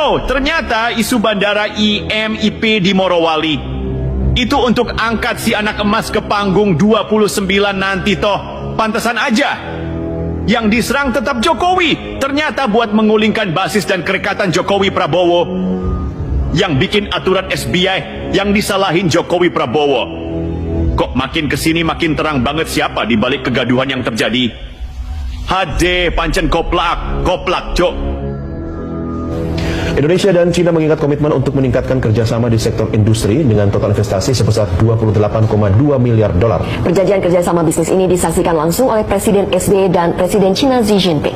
Oh, ternyata isu bandara IMIP di Morowali itu untuk angkat si anak emas ke panggung 29 nanti toh. Pantesan aja yang diserang tetap Jokowi. Ternyata buat mengulingkan basis dan kerekatan Jokowi Prabowo. Yang bikin aturan SBY yang disalahin Jokowi Prabowo. Kok makin kesini makin terang banget siapa di balik kegaduhan yang terjadi. Hade pancen koplak cok. Indonesia dan China mengikat komitmen untuk meningkatkan kerjasama di sektor industri dengan total investasi sebesar 28,2 miliar dolar. Perjanjian kerjasama bisnis ini disaksikan langsung oleh Presiden SBY dan Presiden China Xi Jinping.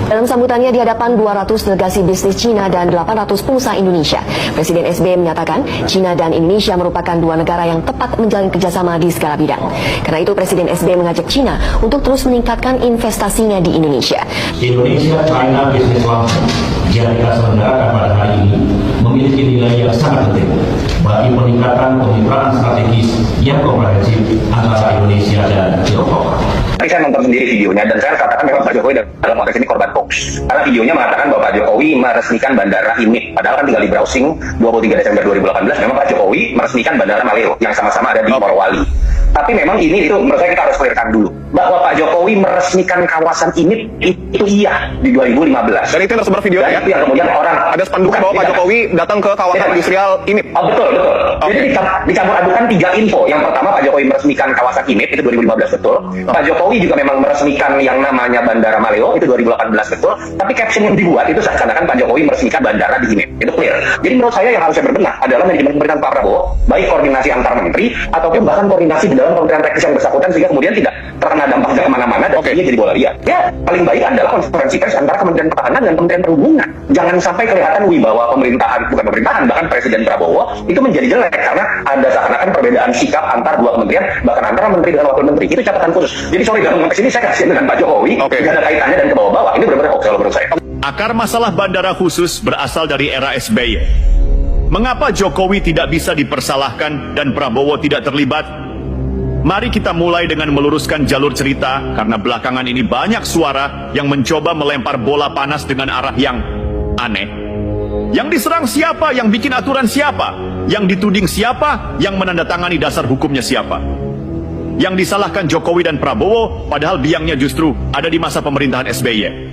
Dalam sambutannya di hadapan 200 delegasi bisnis China dan 800 pengusaha Indonesia, Presiden SBY menyatakan China dan Indonesia merupakan dua negara yang tepat menjalin kerjasama di segala bidang. Karena itu Presiden SBY mengajak China untuk terus meningkatkan investasinya di Indonesia. Indonesia-China Business Council yang kita selenggarakan pada hari ini memiliki nilai yang sangat penting bagi peningkatan kemitraan strategis yang komprehensif antara Indonesia dan Tiongkok. Tadi saya nonton sendiri videonya dan saya katakan memang Pak Jokowi dalam konteks ini korban hoax. Karena videonya mengatakan bahwa Pak Jokowi meresmikan bandara IMIP. Padahal kan tinggal di browsing 23 Desember 2018 memang Pak Jokowi meresmikan bandara Maleo yang sama-sama ada di Morowali. Tapi memang ini itu menurut saya kita harus clearkan dulu bahwa Pak Jokowi meresmikan kawasan IMIP itu iya di 2015. Dan itu yang tersebar videonya ya? Itu yang kemudian orang ada spanduk bahwa Pak Jokowi datang ke kawasan industrial IMIP. Oh betul. Jadi dicampur adukan tiga info. Yang pertama Pak Jokowi meresmikan kawasan IMIP itu 2015 betul. Pak Jokowi juga memang meresmikan yang namanya Bandara Maleo itu 2018 betul. Tapi caption yang dibuat itu seakan-akan Pak Jokowi meresmikan bandara di IMIP. Itu clear. Jadi menurut saya yang harusnya berbenah adalah manajemen pemerintahan Pak Prabowo, baik koordinasi antar menteri ataupun bahkan koordinasi di dalam kementerian teknis yang bersangkutan sehingga kemudian tidak terkena dampaknya kemana-mana dan dia jadi bola liar. Ya paling baik adalah konferensi pers antara Kementerian Pertahanan dan Kementerian Perhubungan. Jangan sampai kelihatan wibawa pemerintahan, bukan pemerintahan, bahkan Presiden Prabowo itu menjadi jelek karena ada seakan-akan perbedaan sikap antar dua kementerian, bahkan antara menteri dengan wakil menteri. Itu catatan khusus. Jadi sorry dalam konteks ini saya kasihan dengan Pak Jokowi, tidak ada kaitannya dan ke bawah-bawah. Ini benar-benar hoax kalau menurut saya. Akar masalah bandara khusus berasal dari era SBY. Mengapa Jokowi tidak bisa dipersalahkan dan Prabowo tidak terlibat? Mari kita mulai dengan meluruskan jalur cerita, karena belakangan ini banyak suara yang mencoba melempar bola panas dengan arah yang aneh. Yang diserang siapa? Yang bikin aturan siapa? Yang dituding siapa? Yang menandatangani dasar hukumnya siapa? Yang disalahkan Jokowi dan Prabowo, padahal biangnya justru ada di masa pemerintahan SBY.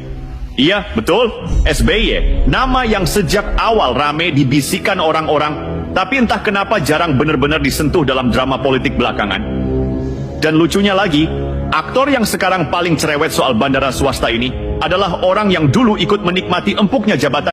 Iya, betul, SBY, nama yang sejak awal rame dibisikkan orang-orang, tapi entah kenapa jarang benar-benar disentuh dalam drama politik belakangan. Dan lucunya lagi, aktor yang sekarang paling cerewet soal bandara swasta ini adalah orang yang dulu ikut menikmati empuknya jabatan